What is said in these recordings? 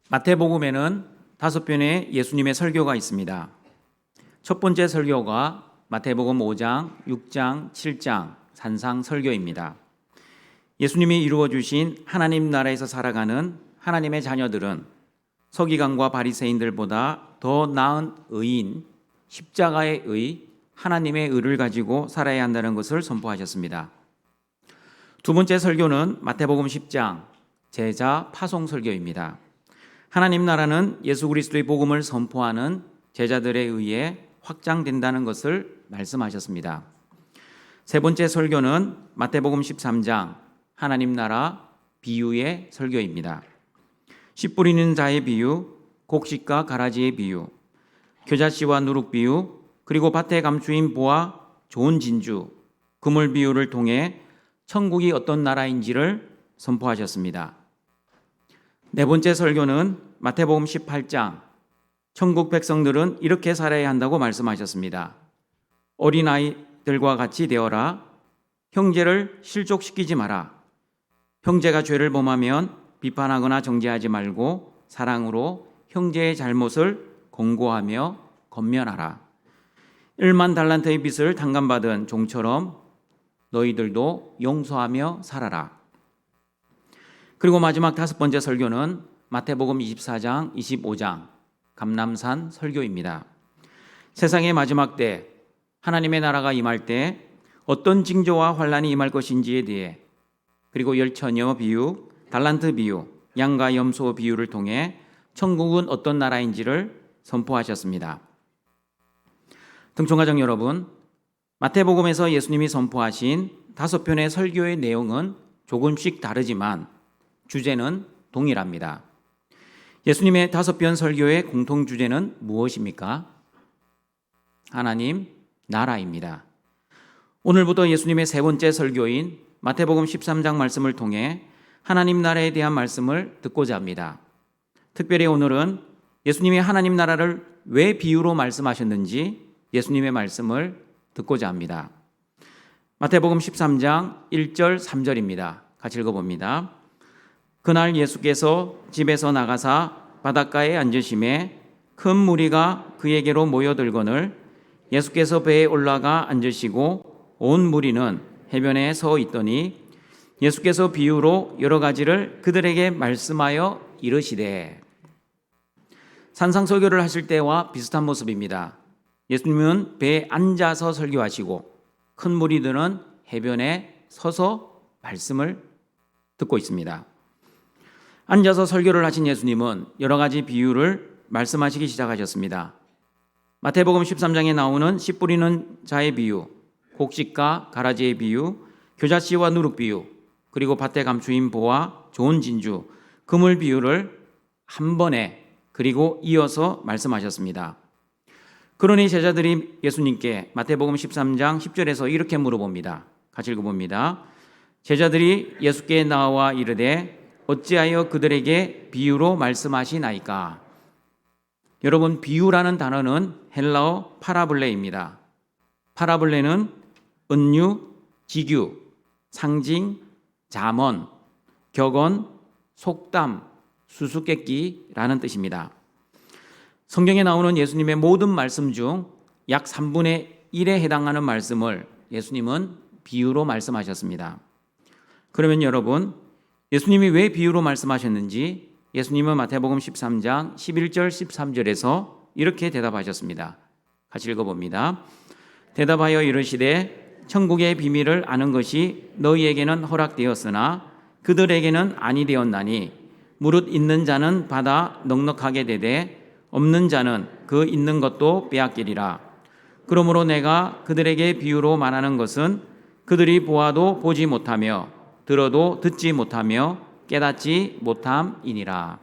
마태복음에는 5편의 예수님의 설교가 있습니다. 첫 번째 설교가 마태복음 5장, 6장, 7장 산상 설교입니다. 예수님이 이루어 주신 하나님 나라에서 살아가는 하나님의 자녀들은 서기관과 바리새인들보다 더 나은 의인, 십자가의 의, 하나님의 의를 가지고 살아야 한다는 것을 선포하셨습니다. 두 번째 설교는 마태복음 10장 제자 파송 설교입니다. 하나님 나라는 예수 그리스도의 복음을 선포하는 제자들에 의해 확장된다는 것을 말씀하셨습니다. 세 번째 설교는 마태복음 13장 하나님 나라 비유의 설교입니다. 씨 뿌리는 자의 비유, 곡식과 가라지의 비유, 겨자씨와 누룩 비유, 그리고 밭에 감추인 보와 좋은 진주, 그물 비유를 통해 천국이 어떤 나라인지를 선포하셨습니다. 네 번째 설교는 마태복음 18장 천국 백성들은 이렇게 살아야 한다고 말씀하셨습니다. 어린아이들과 같이 되어라. 형제를 실족시키지 마라. 형제가 죄를 범하면 비판하거나 정죄하지 말고 사랑으로 형제의 잘못을 권고하며 권면하라. 1만 달란트의 빚을 탕감받은 종처럼 너희들도 용서하며 살아라. 그리고 마지막 다섯 번째 설교는 마태복음 24장, 25장 감람산 설교입니다. 세상의 마지막 때 하나님의 나라가 임할 때 어떤 징조와 환란이 임할 것인지에 대해, 그리고 열처녀 비유, 달란트 비유, 양과 염소 비유를 통해 천국은 어떤 나라인지를 선포하셨습니다. 등촌가족 여러분, 마태복음에서 예수님이 선포하신 5편의 설교의 내용은 조금씩 다르지만 주제는 동일합니다. 예수님의 5편 설교의 공통 주제는 무엇입니까? 하나님 나라입니다. 오늘부터 예수님의 세 번째 설교인 마태복음 13장 말씀을 통해 하나님 나라에 대한 말씀을 듣고자 합니다. 특별히 오늘은 예수님이 하나님 나라를 왜 비유로 말씀하셨는지 예수님의 말씀을 듣고자 합니다. 마태복음 13장 1절 3절입니다. 같이 읽어봅니다. 그날 예수께서 집에서 나가사 바닷가에 앉으심에 큰 무리가 그에게로 모여들거늘 예수께서 배에 올라가 앉으시고 온 무리는 해변에 서 있더니 예수께서 비유로 여러 가지를 그들에게 말씀하여 이르시되. 산상설교를 하실 때와 비슷한 모습입니다. 예수님은 배에 앉아서 설교하시고 큰 무리들은 해변에 서서 말씀을 듣고 있습니다. 앉아서 설교를 하신 예수님은 여러 가지 비유를 말씀하시기 시작하셨습니다. 마태복음 13장에 나오는 씨 뿌리는 자의 비유, 곡식과 가라지의 비유, 겨자씨와 누룩 비유, 그리고 밭에 감추인 보와 좋은 진주, 그물 비유를 한 번에 그리고 이어서 말씀하셨습니다. 그러니 제자들이 예수님께 마태복음 13장 10절에서 이렇게 물어봅니다. 같이 읽어봅니다. 제자들이 예수께 나와 이르되 어찌하여 그들에게 비유로 말씀하시나이까? 여러분, 비유라는 단어는 헬라어 파라블레입니다. 파라블레는 은유, 지규, 상징, 잠언, 격언, 속담, 수수께끼라는 뜻입니다. 성경에 나오는 예수님의 모든 말씀 중 약 3분의 1에 해당하는 말씀을 예수님은 비유로 말씀하셨습니다. 그러면 여러분, 예수님이 왜 비유로 말씀하셨는지 예수님은 마태복음 13장 11절 13절에서 이렇게 대답하셨습니다. 같이 읽어봅니다. 대답하여 이르시되 천국의 비밀을 아는 것이 너희에게는 허락되었으나 그들에게는 아니 되었나니 무릇 있는 자는 받아 넉넉하게 되되 없는 자는 그 있는 것도 빼앗기리라. 그러므로 내가 그들에게 비유로 말하는 것은 그들이 보아도 보지 못하며 들어도 듣지 못하며 깨닫지 못함이니라.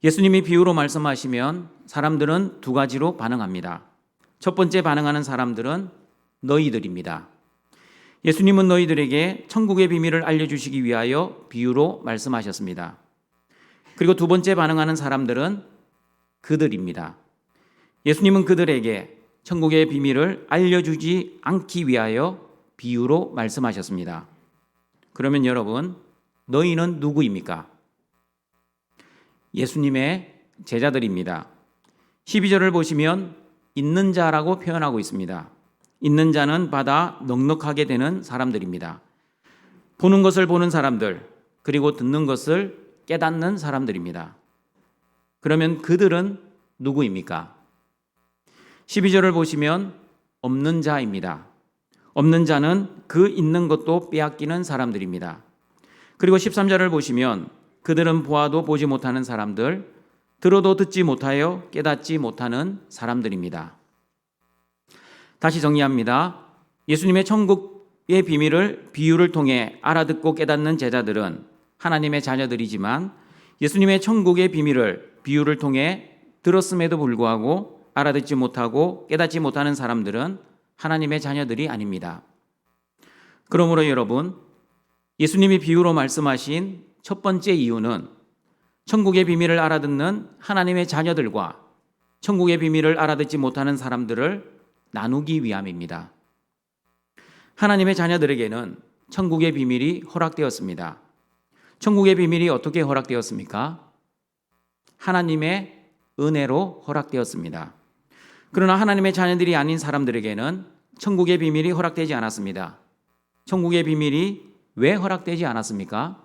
예수님이 비유로 말씀하시면 사람들은 두 가지로 반응합니다. 첫 번째 반응하는 사람들은 너희들입니다. 예수님은 너희들에게 천국의 비밀을 알려주시기 위하여 비유로 말씀하셨습니다. 그리고 두 번째 반응하는 사람들은 그들입니다. 예수님은 그들에게 천국의 비밀을 알려주지 않기 위하여 비유로 말씀하셨습니다. 그러면 여러분, 너희는 누구입니까? 예수님의 제자들입니다. 12절을 보시면 있는 자라고 표현하고 있습니다. 있는 자는 받아 넉넉하게 되는 사람들입니다. 보는 것을 보는 사람들, 그리고 듣는 것을 깨닫는 사람들입니다. 그러면 그들은 누구입니까? 12절을 보시면 없는 자입니다. 없는 자는 그 있는 것도 빼앗기는 사람들입니다. 그리고 13절을 보시면 그들은 보아도 보지 못하는 사람들, 들어도 듣지 못하여 깨닫지 못하는 사람들입니다. 다시 정리합니다. 예수님의 천국의 비밀을 비유를 통해 알아듣고 깨닫는 제자들은 하나님의 자녀들이지만 예수님의 천국의 비밀을 비유를 통해 들었음에도 불구하고 알아듣지 못하고 깨닫지 못하는 사람들은 하나님의 자녀들이 아닙니다. 그러므로 여러분, 예수님이 비유로 말씀하신 첫 번째 이유는 천국의 비밀을 알아듣는 하나님의 자녀들과 천국의 비밀을 알아듣지 못하는 사람들을 나누기 위함입니다. 하나님의 자녀들에게는 천국의 비밀이 허락되었습니다. 천국의 비밀이 어떻게 허락되었습니까? 하나님의 은혜로 허락되었습니다. 그러나 하나님의 자녀들이 아닌 사람들에게는 천국의 비밀이 허락되지 않았습니다. 천국의 비밀이 왜 허락되지 않았습니까?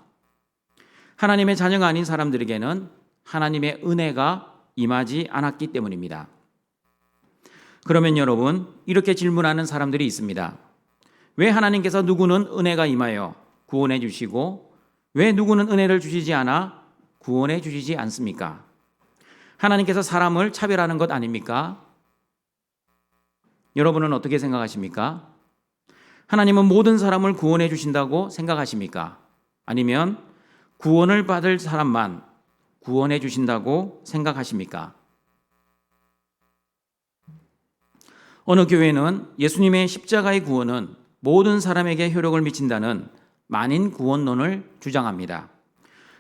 하나님의 자녀가 아닌 사람들에게는 하나님의 은혜가 임하지 않았기 때문입니다. 그러면 여러분, 이렇게 질문하는 사람들이 있습니다. 왜 하나님께서 누구는 은혜가 임하여 구원해 주시고 왜 누구는 은혜를 주시지 않아 구원해 주시지 않습니까? 하나님께서 사람을 차별하는 것 아닙니까? 여러분은 어떻게 생각하십니까? 하나님은 모든 사람을 구원해 주신다고 생각하십니까? 아니면 구원을 받을 사람만 구원해 주신다고 생각하십니까? 어느 교회는 예수님의 십자가의 구원은 모든 사람에게 효력을 미친다는 만인 구원론을 주장합니다.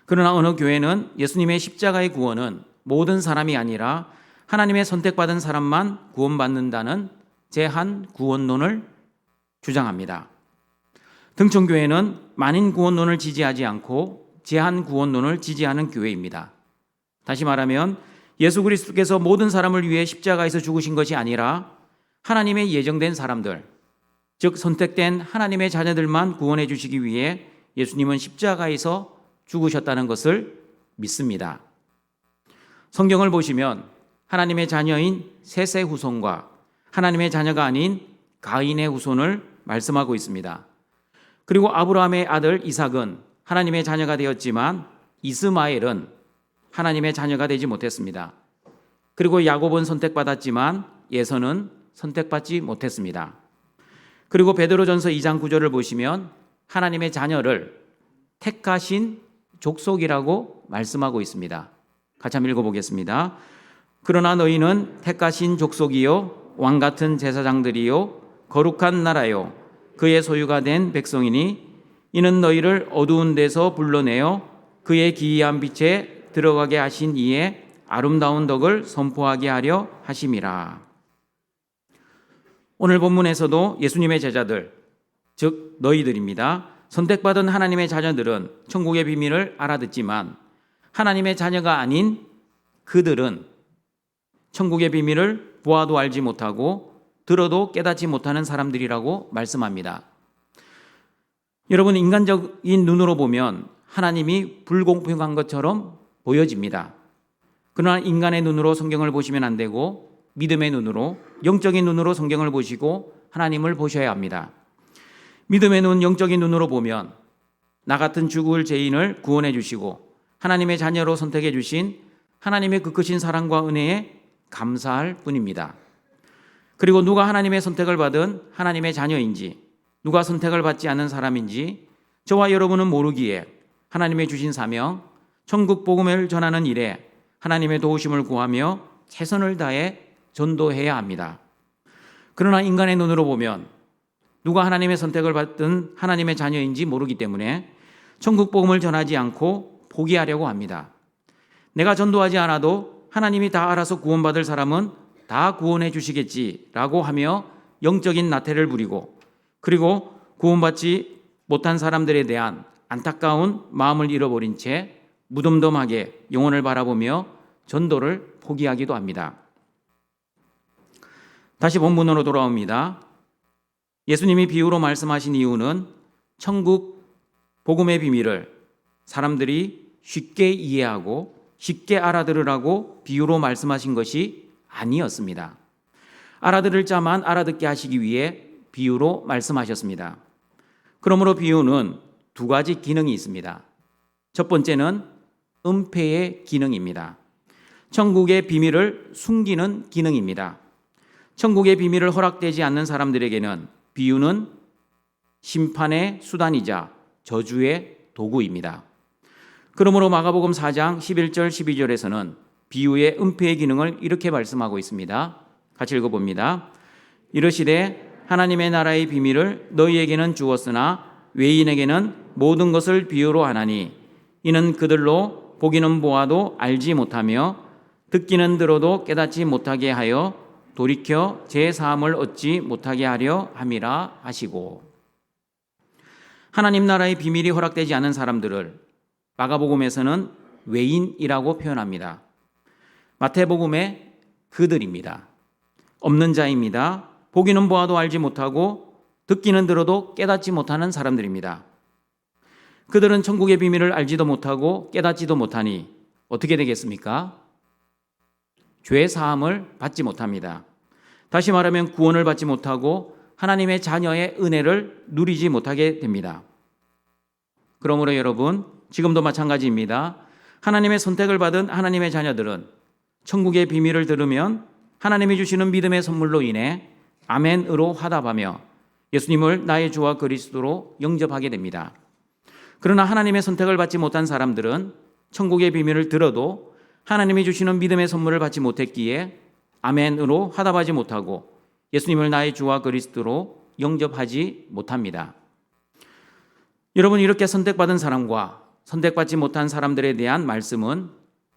그러나 어느 교회는 예수님의 십자가의 구원은 모든 사람이 아니라 하나님의 선택받은 사람만 구원받는다는 제한 구원론을 주장합니다. 등촌교회는 만인 구원론을 지지하지 않고 제한 구원론을 지지하는 교회입니다. 다시 말하면 예수 그리스도께서 모든 사람을 위해 십자가에서 죽으신 것이 아니라 하나님의 예정된 사람들, 즉 선택된 하나님의 자녀들만 구원해 주시기 위해 예수님은 십자가에서 죽으셨다는 것을 믿습니다. 성경을 보시면 하나님의 자녀인 셋의 후손과 하나님의 자녀가 아닌 가인의 후손을 말씀하고 있습니다. 그리고 아브라함의 아들 이삭은 하나님의 자녀가 되었지만 이스마엘은 하나님의 자녀가 되지 못했습니다. 그리고 야곱은 선택받았지만 예서는 선택받지 못했습니다. 그리고 베드로전서 2장 9절을 보시면 하나님의 자녀를 택하신 족속이라고 말씀하고 있습니다. 같이 한번 읽어보겠습니다. 그러나 너희는 택하신 족속이요 왕같은 제사장들이요 거룩한 나라요 그의 소유가 된 백성이니 이는 너희를 어두운 데서 불러내어 그의 기이한 빛에 들어가게 하신 이의 아름다운 덕을 선포하게 하려 하심이라. 오늘 본문에서도 예수님의 제자들, 즉 너희들입니다. 선택받은 하나님의 자녀들은 천국의 비밀을 알아듣지만 하나님의 자녀가 아닌 그들은 천국의 비밀을 보아도 알지 못하고 들어도 깨닫지 못하는 사람들이라고 말씀합니다. 여러분, 인간적인 눈으로 보면 하나님이 불공평한 것처럼 보여집니다. 그러나 인간의 눈으로 성경을 보시면 안 되고 믿음의 눈으로, 영적인 눈으로 성경을 보시고 하나님을 보셔야 합니다. 믿음의 눈, 영적인 눈으로 보면 나 같은 죽을 죄인을 구원해 주시고 하나님의 자녀로 선택해 주신 하나님의 그 크신 사랑과 은혜에 감사할 뿐입니다. 그리고 누가 하나님의 선택을 받은 하나님의 자녀인지, 누가 선택을 받지 않는 사람인지 저와 여러분은 모르기에 하나님의 주신 사명, 천국 복음을 전하는 일에 하나님의 도우심을 구하며 최선을 다해 전도해야 합니다. 그러나 인간의 눈으로 보면 누가 하나님의 선택을 받은 하나님의 자녀인지 모르기 때문에 천국 복음을 전하지 않고 포기하려고 합니다. 내가 전도하지 않아도 하나님이 다 알아서 구원받을 사람은 다 구원해 주시겠지라고 하며 영적인 나태를 부리고, 그리고 구원받지 못한 사람들에 대한 안타까운 마음을 잃어버린 채 무덤덤하게 영혼을 바라보며 전도를 포기하기도 합니다. 다시 본문으로 돌아옵니다. 예수님이 비유로 말씀하신 이유는 천국 복음의 비밀을 사람들이 쉽게 이해하고 쉽게 알아들으라고 비유로 말씀하신 것이 아니었습니다. 알아들을 자만 알아듣게 하시기 위해 비유로 말씀하셨습니다. 그러므로 비유는 두 가지 기능이 있습니다. 첫 번째는 은폐의 기능입니다. 천국의 비밀을 숨기는 기능입니다. 천국의 비밀을 허락되지 않는 사람들에게는 비유는 심판의 수단이자 저주의 도구입니다. 그러므로 마가복음 4장 11절 12절에서는 비유의 은폐의 기능을 이렇게 말씀하고 있습니다. 같이 읽어봅니다. 이르시되 하나님의 나라의 비밀을 너희에게는 주었으나 외인에게는 모든 것을 비유로 하나니 이는 그들로 보기는 보아도 알지 못하며 듣기는 들어도 깨닫지 못하게 하여 돌이켜 제 사함을 얻지 못하게 하려 함이라 하시고, 하나님 나라의 비밀이 허락되지 않은 사람들을 마가복음에서는 외인이라고 표현합니다. 마태복음에 그들입니다. 없는 자입니다. 보기는 보아도 알지 못하고 듣기는 들어도 깨닫지 못하는 사람들입니다. 그들은 천국의 비밀을 알지도 못하고 깨닫지도 못하니 어떻게 되겠습니까? 죄 사함을 받지 못합니다. 다시 말하면 구원을 받지 못하고 하나님의 자녀의 은혜를 누리지 못하게 됩니다. 그러므로 여러분, 지금도 마찬가지입니다. 하나님의 선택을 받은 하나님의 자녀들은 천국의 비밀을 들으면 하나님이 주시는 믿음의 선물로 인해 아멘으로 화답하며 예수님을 나의 주와 그리스도로 영접하게 됩니다. 그러나 하나님의 선택을 받지 못한 사람들은 천국의 비밀을 들어도 하나님이 주시는 믿음의 선물을 받지 못했기에 아멘으로 화답하지 못하고 예수님을 나의 주와 그리스도로 영접하지 못합니다. 여러분, 이렇게 선택받은 사람과 선택받지 못한 사람들에 대한 말씀은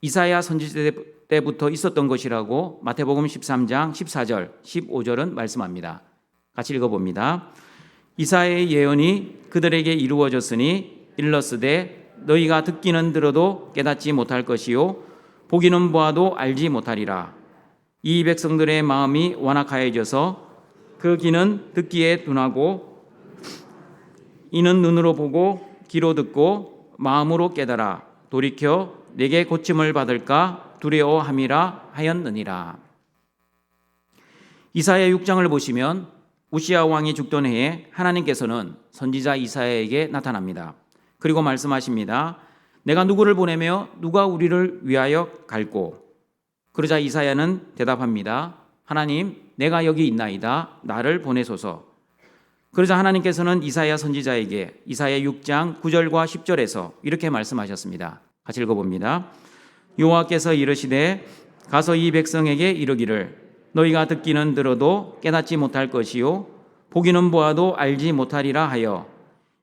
이사야 선지자 때부터 있었던 것이라고 마태복음 13장 14절 15절은 말씀합니다. 같이 읽어봅니다. 이사야의 예언이 그들에게 이루어졌으니 일렀으되 너희가 듣기는 들어도 깨닫지 못할 것이요 보기는 보아도 알지 못하리라. 이 백성들의 마음이 완악하여져서 그 귀는 듣기에 둔하고 이는 눈으로 보고 귀로 듣고 마음으로 깨달아 돌이켜 내게 고침을 받을까 두려워함이라 하였느니라. 이사야 6장을 보시면 우시야 왕이 죽던 해에 하나님께서는 선지자 이사야에게 나타납니다. 그리고 말씀하십니다. 내가 누구를 보내며 누가 우리를 위하여 갈꼬? 그러자 이사야는 대답합니다. 하나님, 내가 여기 있나이다. 나를 보내소서. 그러자 하나님께서는 이사야 선지자에게 이사야 6장 9절과 10절에서 이렇게 말씀하셨습니다. 같이 읽어봅니다. 여호와께서 이르시되 가서 이 백성에게 이르기를 너희가 듣기는 들어도 깨닫지 못할 것이요 보기는 보아도 알지 못하리라 하여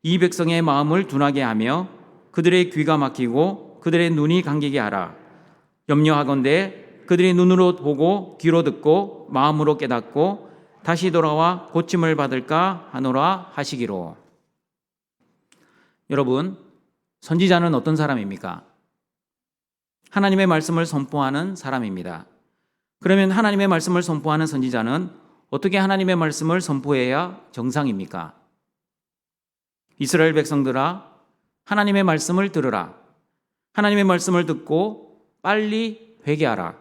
이 백성의 마음을 둔하게 하며 그들의 귀가 막히고 그들의 눈이 감기게 하라. 염려하건대 그들이 눈으로 보고 귀로 듣고 마음으로 깨닫고 다시 돌아와 고침을 받을까 하노라 하시기로. 여러분, 선지자는 어떤 사람입니까? 하나님의 말씀을 선포하는 사람입니다. 그러면 하나님의 말씀을 선포하는 선지자는 어떻게 하나님의 말씀을 선포해야 정상입니까? 이스라엘 백성들아, 하나님의 말씀을 들으라. 하나님의 말씀을 듣고 빨리 회개하라.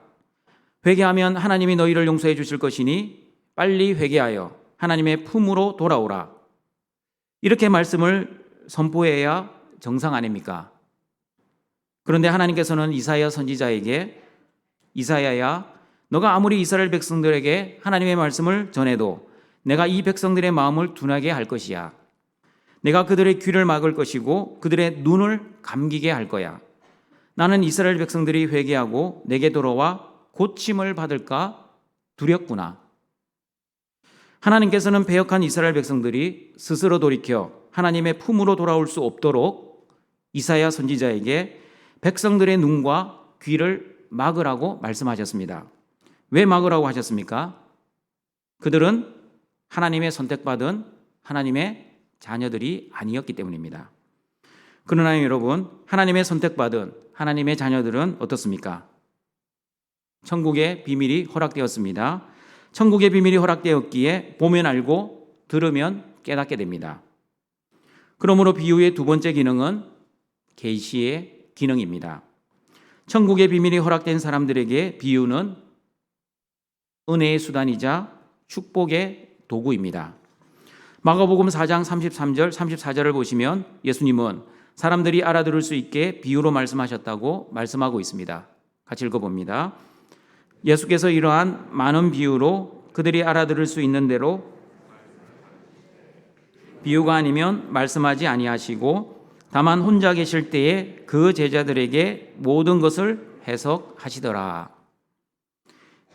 회개하면 하나님이 너희를 용서해 주실 것이니 빨리 회개하여 하나님의 품으로 돌아오라. 이렇게 말씀을 선포해야 정상 아닙니까? 그런데 하나님께서는 이사야 선지자에게 이사야야, 너가 아무리 이스라엘 백성들에게 하나님의 말씀을 전해도 내가 이 백성들의 마음을 둔하게 할 것이야. 내가 그들의 귀를 막을 것이고 그들의 눈을 감기게 할 거야. 나는 이스라엘 백성들이 회개하고 내게 돌아와 고침을 받을까 두렵구나. 하나님께서는 배역한 이스라엘 백성들이 스스로 돌이켜 하나님의 품으로 돌아올 수 없도록 이사야 선지자에게 백성들의 눈과 귀를 막으라고 말씀하셨습니다. 왜 막으라고 하셨습니까? 그들은 하나님의 선택받은 하나님의 자녀들이 아니었기 때문입니다. 그러나 여러분, 하나님의 선택받은 하나님의 자녀들은 어떻습니까? 천국의 비밀이 허락되었습니다. 천국의 비밀이 허락되었기에 보면 알고 들으면 깨닫게 됩니다. 그러므로 비유의 두 번째 기능은 계시의 기능입니다. 천국의 비밀이 허락된 사람들에게 비유는 은혜의 수단이자 축복의 도구입니다. 마가복음 4장 33절, 34절을 보시면 예수님은 사람들이 알아들을 수 있게 비유로 말씀하셨다고 말씀하고 있습니다. 같이 읽어봅니다. 예수께서 이러한 많은 비유로 그들이 알아들을 수 있는 대로 비유가 아니면 말씀하지 아니하시고 다만 혼자 계실 때에 그 제자들에게 모든 것을 해석하시더라.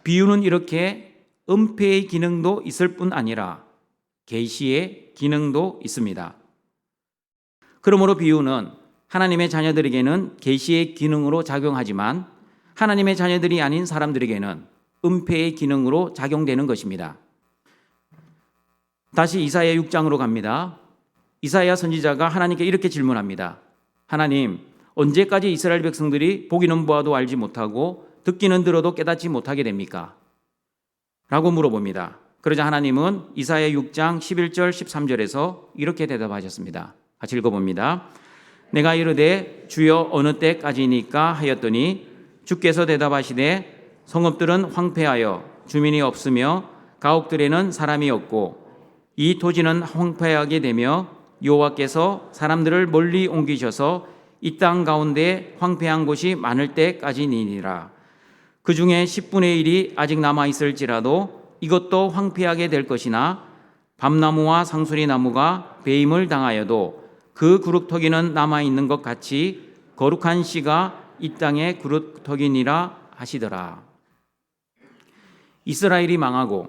비유는 이렇게 은폐의 기능도 있을 뿐 아니라 계시의 기능도 있습니다. 그러므로 비유는 하나님의 자녀들에게는 계시의 기능으로 작용하지만 하나님의 자녀들이 아닌 사람들에게는 은폐의 기능으로 작용되는 것입니다. 다시 이사야 6장으로 갑니다. 이사야 선지자가 하나님께 이렇게 질문합니다. 하나님, 언제까지 이스라엘 백성들이 보기는 보아도 알지 못하고 듣기는 들어도 깨닫지 못하게 됩니까? 라고 물어봅니다. 그러자 하나님은 이사야 6장 11절 13절에서 이렇게 대답하셨습니다. 같이 읽어봅니다. 내가 이르되 주여 어느 때까지니까 하였더니 주께서 대답하시되 성읍들은 황폐하여 주민이 없으며 가옥들에는 사람이 없고 이 토지는 황폐하게 되며 여호와께서 사람들을 멀리 옮기셔서 이 땅 가운데 황폐한 곳이 많을 때까지니라. 그 중에 10분의 1이 아직 남아있을지라도 이것도 황폐하게 될 것이나 밤나무와 상수리나무가 배임을 당하여도 그 구룩터기는 남아있는 것 같이 거룩한 씨가 이 땅의 구룩터기니라 하시더라. 이스라엘이 망하고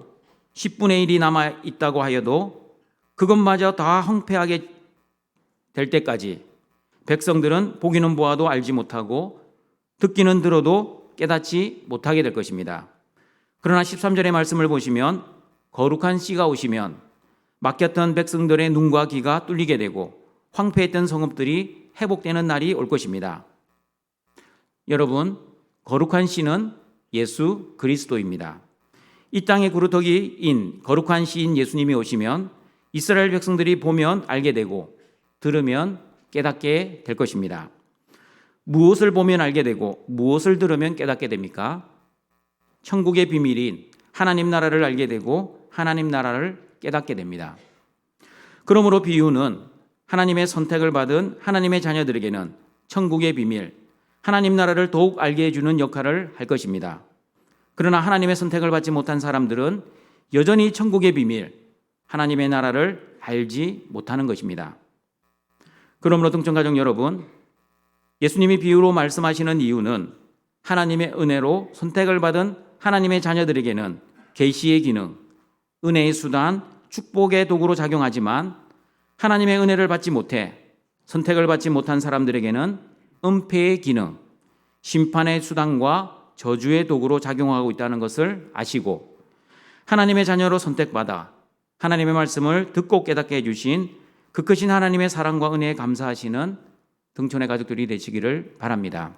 10분의 1이 남아있다고 하여도 그것마저 다 황폐하게 될 때까지 백성들은 보기는 보아도 알지 못하고 듣기는 들어도 깨닫지 못하게 될 것입니다. 그러나 13절의 말씀을 보시면 거룩한 씨가 오시면 막혔던 백성들의 눈과 귀가 뚫리게 되고 황폐했던 성읍들이 회복되는 날이 올 것입니다. 여러분, 거룩한 씨는 예수 그리스도입니다. 이 땅의 구루터기인 거룩한 씨인 예수님이 오시면 이스라엘 백성들이 보면 알게 되고 들으면 깨닫게 될 것입니다. 무엇을 보면 알게 되고 무엇을 들으면 깨닫게 됩니까? 천국의 비밀인 하나님 나라를 알게 되고 하나님 나라를 깨닫게 됩니다. 그러므로 비유는 하나님의 선택을 받은 하나님의 자녀들에게는 천국의 비밀, 하나님 나라를 더욱 알게 해주는 역할을 할 것입니다. 그러나 하나님의 선택을 받지 못한 사람들은 여전히 천국의 비밀, 하나님의 나라를 알지 못하는 것입니다. 그러므로 등촌가족 여러분, 예수님이 비유로 말씀하시는 이유는 하나님의 은혜로 선택을 받은 하나님의 자녀들에게는 계시의 기능, 은혜의 수단, 축복의 도구로 작용하지만 하나님의 은혜를 받지 못해 선택을 받지 못한 사람들에게는 은폐의 기능, 심판의 수단과 저주의 도구로 작용하고 있다는 것을 아시고 하나님의 자녀로 선택받아 하나님의 말씀을 듣고 깨닫게 해주신 그 크신 하나님의 사랑과 은혜에 감사하시는 등촌의 가족들이 되시기를 바랍니다.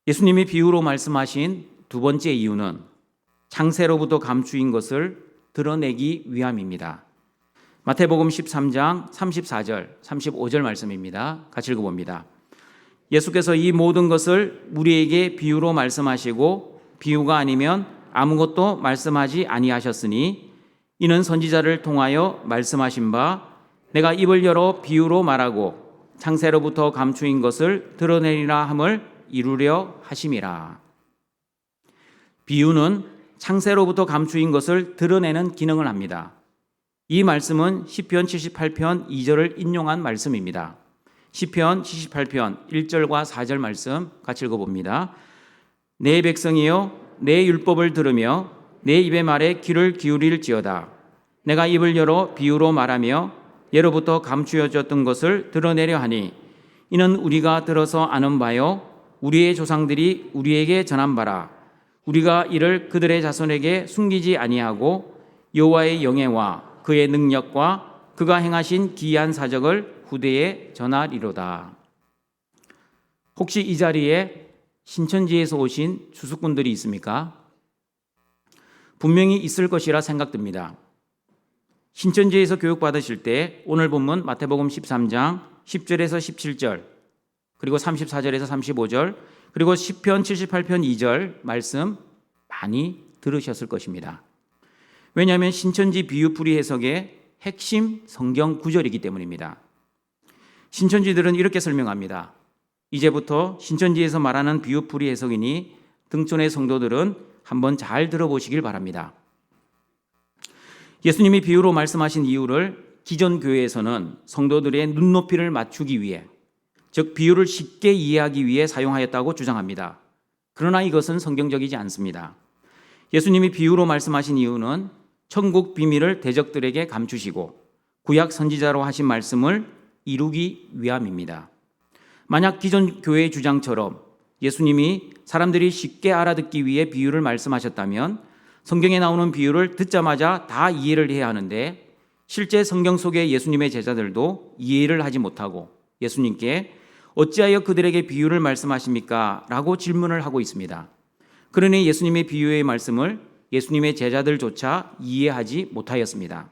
예수님이 비유로 말씀하신 두 번째 이유는 창세로부터 감추인 것을 드러내기 위함입니다. 마태복음 13장 34절, 35절 말씀입니다. 같이 읽어봅니다. 예수께서 이 모든 것을 우리에게 비유로 말씀하시고 비유가 아니면 아무것도 말씀하지 아니하셨으니 이는 선지자를 통하여 말씀하신 바 내가 입을 열어 비유로 말하고 창세로부터 감추인 것을 드러내리라 함을 이루려 하심이라. 비유는 창세로부터 감추인 것을 드러내는 기능을 합니다. 이 말씀은 시편 78편 2절을 인용한 말씀입니다. 시편 78편 1절과 4절 말씀 같이 읽어봅니다. 내 백성이여 내 율법을 들으며 내 입의 말에 귀를 기울일지어다. 내가 입을 열어 비유로 말하며 예로부터 감추어졌던 것을 드러내려 하니 이는 우리가 들어서 아는 바요 우리의 조상들이 우리에게 전한 바라. 우리가 이를 그들의 자손에게 숨기지 아니하고 여호와의 영예와 그의 능력과 그가 행하신 기이한 사적을 후대에 전하리로다. 혹시 이 자리에 신천지에서 오신 주수꾼들이 있습니까? 분명히 있을 것이라 생각됩니다. 신천지에서 교육받으실 때 오늘 본문 마태복음 13장 10절에서 17절, 그리고 34절에서 35절, 그리고 시편 78편 2절 말씀 많이 들으셨을 것입니다. 왜냐하면 신천지 비유풀이 해석의 핵심 성경 구절이기 때문입니다. 신천지들은 이렇게 설명합니다. 이제부터 신천지에서 말하는 비유풀이 해석이니 등촌의 성도들은 한번 잘 들어보시길 바랍니다. 예수님이 비유로 말씀하신 이유를 기존 교회에서는 성도들의 눈높이를 맞추기 위해, 즉 비유를 쉽게 이해하기 위해 사용하였다고 주장합니다. 그러나 이것은 성경적이지 않습니다. 예수님이 비유로 말씀하신 이유는 천국 비밀을 대적들에게 감추시고 구약 선지자로 하신 말씀을 이루기 위함입니다. 만약 기존 교회의 주장처럼 예수님이 사람들이 쉽게 알아듣기 위해 비유를 말씀하셨다면 성경에 나오는 비유를 듣자마자 다 이해를 해야 하는데, 실제 성경 속의 예수님의 제자들도 이해를 하지 못하고 예수님께 어찌하여 그들에게 비유를 말씀하십니까? 라고 질문을 하고 있습니다. 그러니 예수님의 비유의 말씀을 예수님의 제자들조차 이해하지 못하였습니다.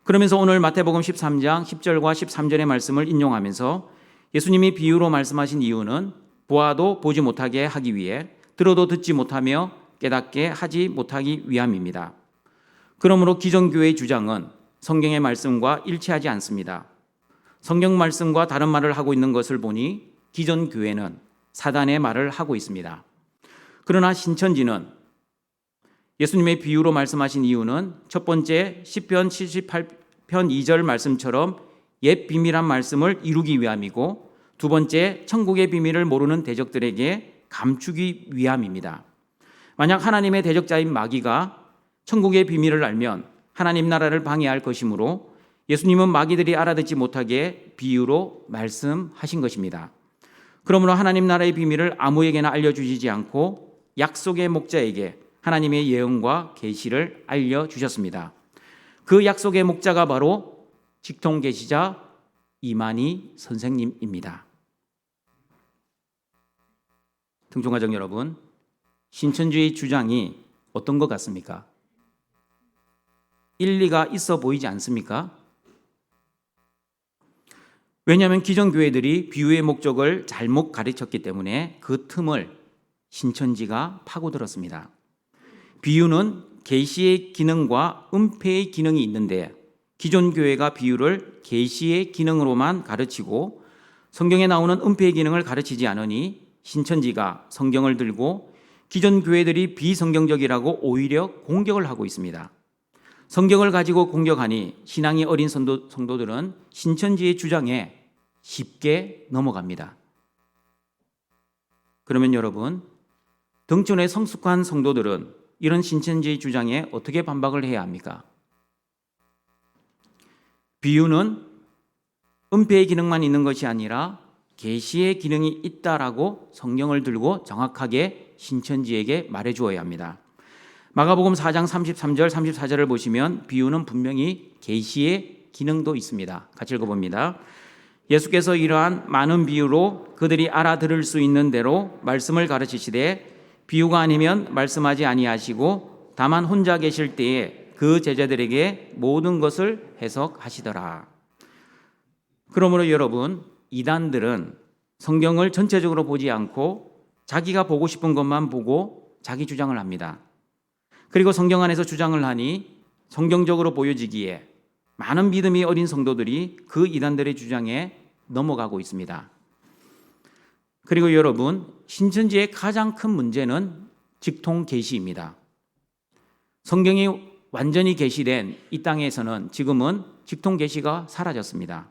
그러면서 오늘 마태복음 13장 10절과 13절의 말씀을 인용하면서 예수님이 비유로 말씀하신 이유는 보아도 보지 못하게 하기 위해, 들어도 듣지 못하며 깨닫게 하지 못하기 위함입니다. 그러므로 기존 교회의 주장은 성경의 말씀과 일치하지 않습니다. 성경 말씀과 다른 말을 하고 있는 것을 보니 기존 교회는 사단의 말을 하고 있습니다. 그러나 신천지는 예수님의 비유로 말씀하신 이유는 첫 번째 시편 78편 2절 말씀처럼 옛 비밀한 말씀을 이루기 위함이고, 두 번째 천국의 비밀을 모르는 대적들에게 감추기 위함입니다. 만약 하나님의 대적자인 마귀가 천국의 비밀을 알면 하나님 나라를 방해할 것이므로 예수님은 마귀들이 알아듣지 못하게 비유로 말씀하신 것입니다. 그러므로 하나님 나라의 비밀을 아무에게나 알려주시지 않고 약속의 목자에게 하나님의 예언과 계시를 알려주셨습니다. 그 약속의 목자가 바로 직통계시자 이만희 선생님입니다. 등촌가족 여러분, 신천지의 주장이 어떤 것 같습니까? 일리가 있어 보이지 않습니까? 왜냐하면 기존 교회들이 비유의 목적을 잘못 가르쳤기 때문에 그 틈을 신천지가 파고들었습니다. 비유는 계시의 기능과 은폐의 기능이 있는데, 기존 교회가 비유를 계시의 기능으로만 가르치고 성경에 나오는 은폐의 기능을 가르치지 않으니 신천지가 성경을 들고 기존 교회들이 비성경적이라고 오히려 공격을 하고 있습니다. 성경을 가지고 공격하니 신앙이 어린 성도들은 신천지의 주장에 쉽게 넘어갑니다. 그러면 여러분, 등촌의 성숙한 성도들은 이런 신천지의 주장에 어떻게 반박을 해야 합니까? 비유는 은폐의 기능만 있는 것이 아니라 계시의 기능이 있다라고 성경을 들고 정확하게 신천지에게 말해 주어야 합니다. 마가복음 4장 33절 34절을 보시면 비유는 분명히 계시의 기능도 있습니다. 같이 읽어봅니다. 예수께서 이러한 많은 비유로 그들이 알아들을 수 있는 대로 말씀을 가르치시되 비유가 아니면 말씀하지 아니하시고 다만 혼자 계실 때에 그 제자들에게 모든 것을 해석하시더라. 그러므로 여러분, 이단들은 성경을 전체적으로 보지 않고 자기가 보고 싶은 것만 보고 자기 주장을 합니다. 그리고 성경 안에서 주장을 하니 성경적으로 보여지기에 많은 믿음이 어린 성도들이 그 이단들의 주장에 넘어가고 있습니다. 그리고 여러분, 신천지의 가장 큰 문제는 직통 계시입니다. 성경이 완전히 계시된 이 땅에서는 지금은 직통 계시가 사라졌습니다.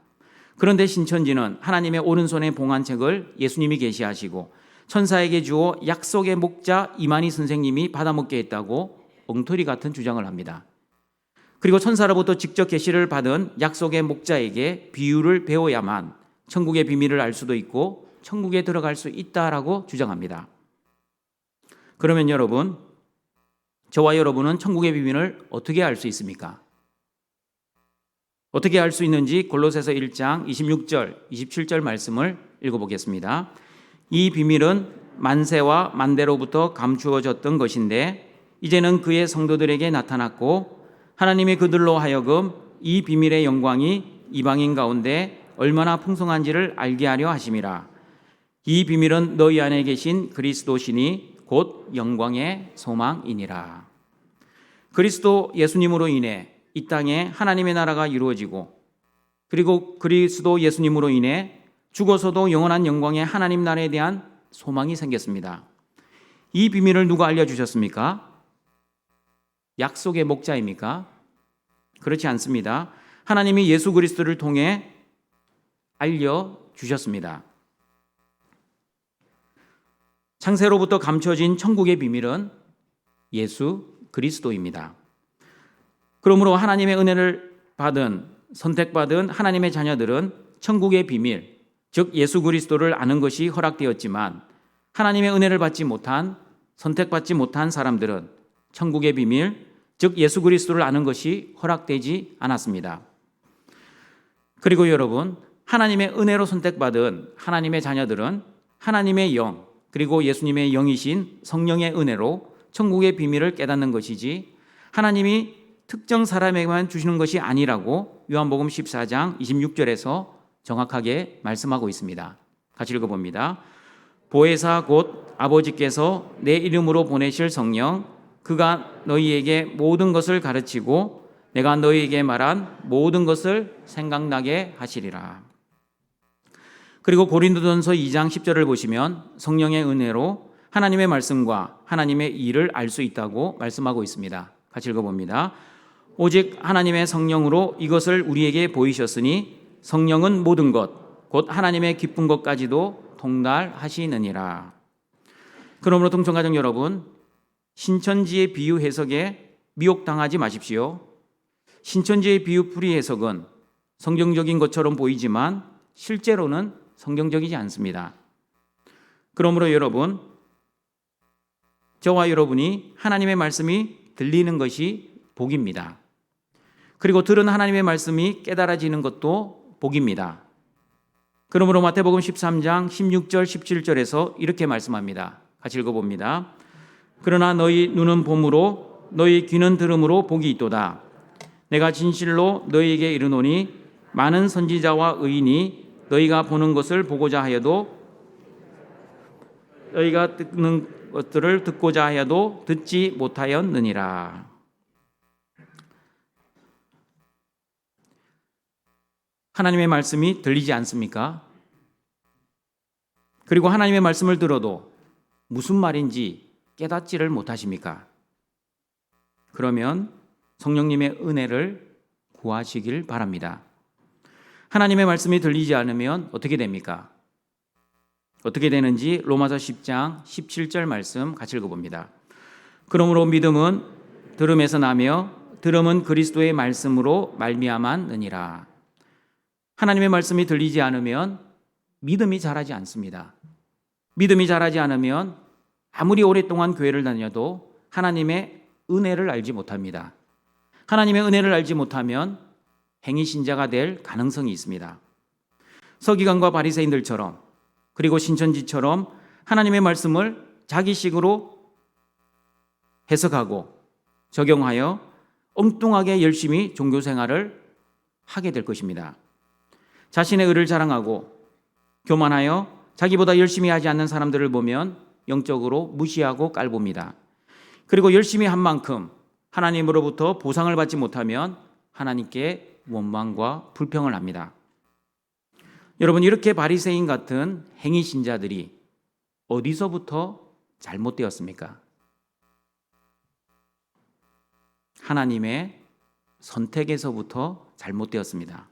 그런데 신천지는 하나님의 오른손에 봉한 책을 예수님이 계시하시고 천사에게 주어 약속의 목자 이만희 선생님이 받아먹게 했다고 엉터리 같은 주장을 합니다. 그리고 천사로부터 직접 계시를 받은 약속의 목자에게 비유를 배워야만 천국의 비밀을 알 수도 있고 천국에 들어갈 수 있다라고 주장합니다. 그러면 여러분, 저와 여러분은 천국의 비밀을 어떻게 알 수 있습니까? 어떻게 알 수 있는지 골로새서 1장 26절, 27절 말씀을 읽어보겠습니다. 이 비밀은 만세와 만대로부터 감추어졌던 것인데 이제는 그의 성도들에게 나타났고 하나님이 그들로 하여금 이 비밀의 영광이 이방인 가운데 얼마나 풍성한지를 알게 하려 하심이라. 이 비밀은 너희 안에 계신 그리스도시니 곧 영광의 소망이니라. 그리스도 예수님으로 인해 이 땅에 하나님의 나라가 이루어지고 그리고 그리스도 예수님으로 인해 죽어서도 영원한 영광의 하나님 나라에 대한 소망이 생겼습니다. 이 비밀을 누가 알려주셨습니까? 약속의 목자입니까? 그렇지 않습니다. 하나님이 예수 그리스도를 통해 알려주셨습니다. 창세로부터 감춰진 천국의 비밀은 예수 그리스도입니다. 그러므로 하나님의 은혜를 받은 선택받은 하나님의 자녀들은 천국의 비밀, 즉 예수 그리스도를 아는 것이 허락되었지만 하나님의 은혜를 받지 못한 선택받지 못한 사람들은 천국의 비밀, 즉 예수 그리스도를 아는 것이 허락되지 않았습니다. 그리고 여러분, 하나님의 은혜로 선택받은 하나님의 자녀들은 하나님의 영, 그리고 예수님의 영이신 성령의 은혜로 천국의 비밀을 깨닫는 것이지 하나님이 특정 사람에게만 주시는 것이 아니라고 요한복음 14장 26절에서 정확하게 말씀하고 있습니다. 같이 읽어봅니다. 보혜사 곧 아버지께서 내 이름으로 보내실 성령 그가 너희에게 모든 것을 가르치고 내가 너희에게 말한 모든 것을 생각나게 하시리라. 그리고 고린도전서 2장 10절을 보시면 성령의 은혜로 하나님의 말씀과 하나님의 일을 알 수 있다고 말씀하고 있습니다. 같이 읽어봅니다. 오직 하나님의 성령으로 이것을 우리에게 보이셨으니 성령은 모든 것, 곧 하나님의 기쁜 것까지도 통달하시느니라. 그러므로 동청가족 여러분, 신천지의 비유 해석에 미혹당하지 마십시오. 신천지의 비유 풀이 해석은 성경적인 것처럼 보이지만 실제로는 성경적이지 않습니다. 그러므로 여러분, 저와 여러분이 하나님의 말씀이 들리는 것이 복입니다. 그리고 들은 하나님의 말씀이 깨달아지는 것도 복입니다. 그러므로 마태복음 13장 16절 17절에서 이렇게 말씀합니다. 같이 읽어봅니다. 그러나 너희 눈은 봄으로 너희 귀는 들음으로 복이 있도다. 내가 진실로 너희에게 이르노니 많은 선지자와 의인이 너희가 보는 것을 보고자 하여도 너희가 듣는 것들을 듣고자 하여도 듣지 못하였느니라. 하나님의 말씀이 들리지 않습니까? 그리고 하나님의 말씀을 들어도 무슨 말인지 깨닫지를 못하십니까? 그러면 성령님의 은혜를 구하시길 바랍니다. 하나님의 말씀이 들리지 않으면 어떻게 됩니까? 어떻게 되는지 로마서 10장 17절 말씀 같이 읽어봅니다. 그러므로 믿음은 들음에서 나며 들음은 그리스도의 말씀으로 말미암았느니라. 하나님의 말씀이 들리지 않으면 믿음이 자라지 않습니다. 믿음이 자라지 않으면 아무리 오랫동안 교회를 다녀도 하나님의 은혜를 알지 못합니다. 하나님의 은혜를 알지 못하면 행위신자가 될 가능성이 있습니다. 서기관과 바리새인들처럼 그리고 신천지처럼 하나님의 말씀을 자기식으로 해석하고 적용하여 엉뚱하게 열심히 종교생활을 하게 될 것입니다. 자신의 의를 자랑하고 교만하여 자기보다 열심히 하지 않는 사람들을 보면 영적으로 무시하고 깔봅니다. 그리고 열심히 한 만큼 하나님으로부터 보상을 받지 못하면 하나님께 원망과 불평을 합니다. 여러분, 이렇게 바리새인 같은 행위 신자들이 어디서부터 잘못되었습니까? 하나님의 선택에서부터 잘못되었습니다.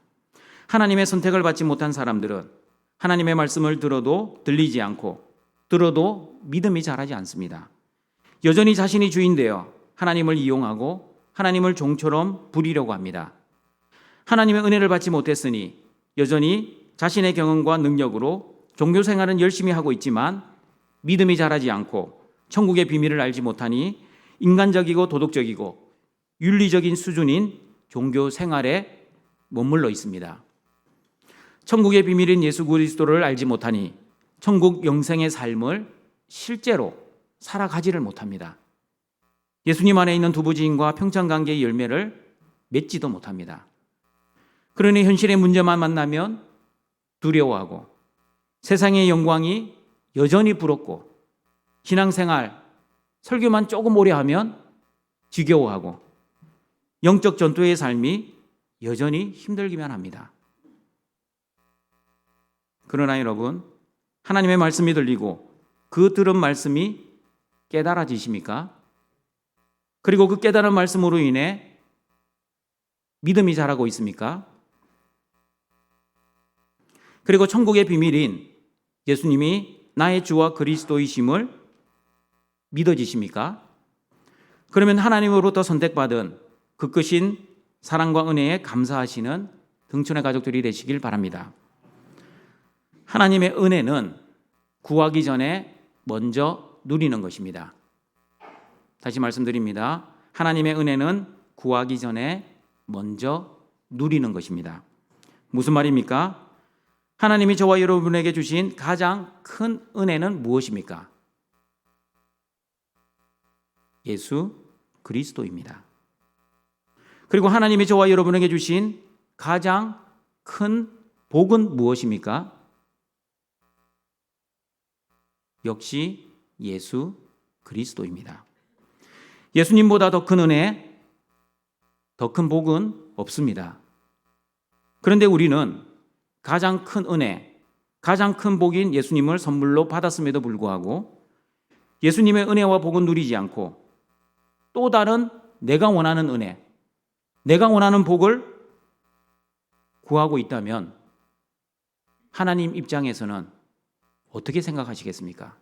하나님의 선택을 받지 못한 사람들은 하나님의 말씀을 들어도 들리지 않고 들어도 믿음이 자라지 않습니다. 여전히 자신이 주인되어 하나님을 이용하고 하나님을 종처럼 부리려고 합니다. 하나님의 은혜를 받지 못했으니 여전히 자신의 경험과 능력으로 종교생활은 열심히 하고 있지만 믿음이 자라지 않고 천국의 비밀을 알지 못하니 인간적이고 도덕적이고 윤리적인 수준인 종교생활에 머물러 있습니다. 천국의 비밀인 예수 그리스도를 알지 못하니 천국 영생의 삶을 실제로 살아가지를 못합니다. 예수님 안에 있는 두부지인과 평창관계의 열매를 맺지도 못합니다. 그러니 현실의 문제만 만나면 두려워하고 세상의 영광이 여전히 부럽고 신앙생활, 설교만 조금 오래 하면 지겨워하고 영적 전투의 삶이 여전히 힘들기만 합니다. 그러나 여러분, 하나님의 말씀이 들리고 그 들은 말씀이 깨달아지십니까? 그리고 그 깨달은 말씀으로 인해 믿음이 자라고 있습니까? 그리고 천국의 비밀인 예수님이 나의 주와 그리스도이심을 믿어지십니까? 그러면 하나님으로부터 선택받은 그 크신 사랑과 은혜에 감사하시는 등촌의 가족들이 되시길 바랍니다. 하나님의 은혜는 구하기 전에 먼저 누리는 것입니다. 다시 말씀드립니다. 하나님의 은혜는 구하기 전에 먼저 누리는 것입니다. 무슨 말입니까? 하나님이 저와 여러분에게 주신 가장 큰 은혜는 무엇입니까? 예수 그리스도입니다. 그리고 하나님이 저와 여러분에게 주신 가장 큰 복은 무엇입니까? 역시 예수 그리스도입니다. 예수님보다 더 큰 은혜, 더 큰 복은 없습니다. 그런데 우리는 가장 큰 은혜, 가장 큰 복인 예수님을 선물로 받았음에도 불구하고 예수님의 은혜와 복은 누리지 않고 또 다른 내가 원하는 은혜, 내가 원하는 복을 구하고 있다면 하나님 입장에서는 어떻게 생각하시겠습니까?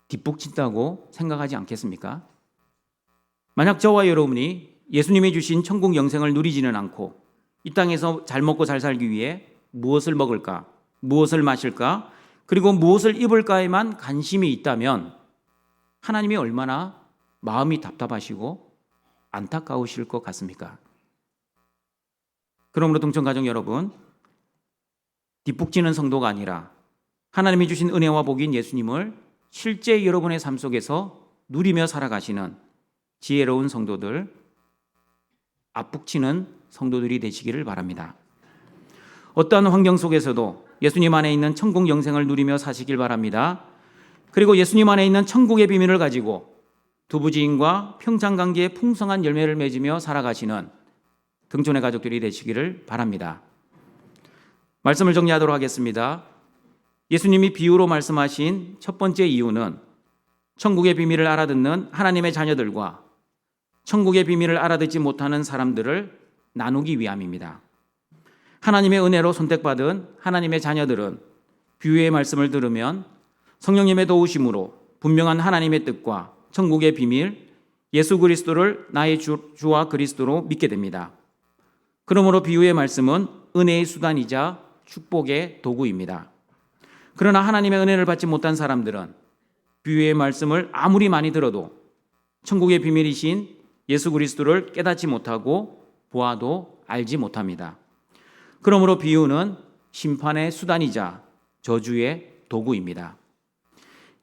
뒷북친다고 생각하지 않겠습니까? 만약 저와 여러분이 예수님이 주신 천국 영생을 누리지는 않고 이 땅에서 잘 먹고 잘 살기 위해 무엇을 먹을까, 무엇을 마실까, 그리고 무엇을 입을까에만 관심이 있다면 하나님이 얼마나 마음이 답답하시고 안타까우실 것 같습니까? 그러므로 동천가족 여러분, 뒷북지는 성도가 아니라 하나님이 주신 은혜와 복인 예수님을 실제 여러분의 삶 속에서 누리며 살아가시는 지혜로운 성도들, 앞북치는 성도들이 되시기를 바랍니다. 어떠한 환경 속에서도 예수님 안에 있는 천국 영생을 누리며 사시길 바랍니다. 그리고 예수님 안에 있는 천국의 비밀을 가지고 두부지인과 평창관계의 풍성한 열매를 맺으며 살아가시는 등촌의 가족들이 되시기를 바랍니다. 말씀을 정리하도록 하겠습니다. 예수님이 비유로 말씀하신 첫 번째 이유는 천국의 비밀을 알아듣는 하나님의 자녀들과 천국의 비밀을 알아듣지 못하는 사람들을 나누기 위함입니다. 하나님의 은혜로 선택받은 하나님의 자녀들은 비유의 말씀을 들으면 성령님의 도우심으로 분명한 하나님의 뜻과 천국의 비밀, 예수 그리스도를 나의 주와 그리스도로 믿게 됩니다. 그러므로 비유의 말씀은 은혜의 수단이자 축복의 도구입니다. 그러나 하나님의 은혜를 받지 못한 사람들은 비유의 말씀을 아무리 많이 들어도 천국의 비밀이신 예수 그리스도를 깨닫지 못하고 보아도 알지 못합니다. 그러므로 비유는 심판의 수단이자 저주의 도구입니다.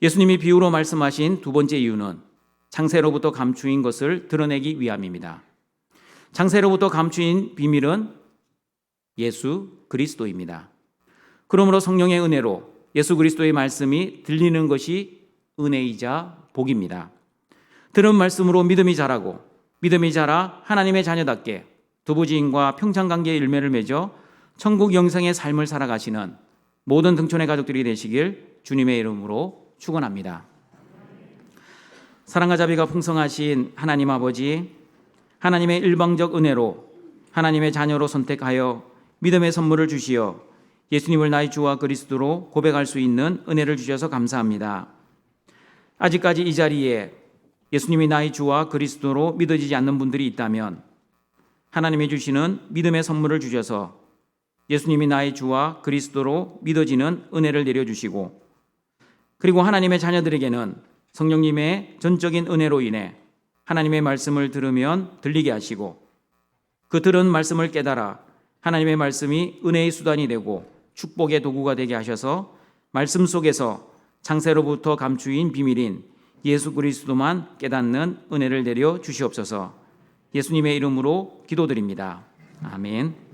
예수님이 비유로 말씀하신 두 번째 이유는 창세로부터 감추인 것을 드러내기 위함입니다. 창세로부터 감추인 비밀은 예수 그리스도입니다. 그러므로 성령의 은혜로 예수 그리스도의 말씀이 들리는 것이 은혜이자 복입니다. 들은 말씀으로 믿음이 자라고 믿음이 자라 하나님의 자녀답게 두부지인과 평창관계의 열매를 맺어 천국 영생의 삶을 살아가시는 모든 등촌의 가족들이 되시길 주님의 이름으로 축원합니다. 사랑과 자비가 풍성하신 하나님 아버지, 하나님의 일방적 은혜로 하나님의 자녀로 선택하여 믿음의 선물을 주시어 예수님을 나의 주와 그리스도로 고백할 수 있는 은혜를 주셔서 감사합니다. 아직까지 이 자리에 예수님이 나의 주와 그리스도로 믿어지지 않는 분들이 있다면 하나님이 주시는 믿음의 선물을 주셔서 예수님이 나의 주와 그리스도로 믿어지는 은혜를 내려주시고, 그리고 하나님의 자녀들에게는 성령님의 전적인 은혜로 인해 하나님의 말씀을 들으면 들리게 하시고 그 들은 말씀을 깨달아 하나님의 말씀이 은혜의 수단이 되고 축복의 도구가 되게 하셔서 말씀 속에서 창세로부터 감추인 비밀인 예수 그리스도만 깨닫는 은혜를 내려 주시옵소서. 예수님의 이름으로 기도드립니다. 아멘.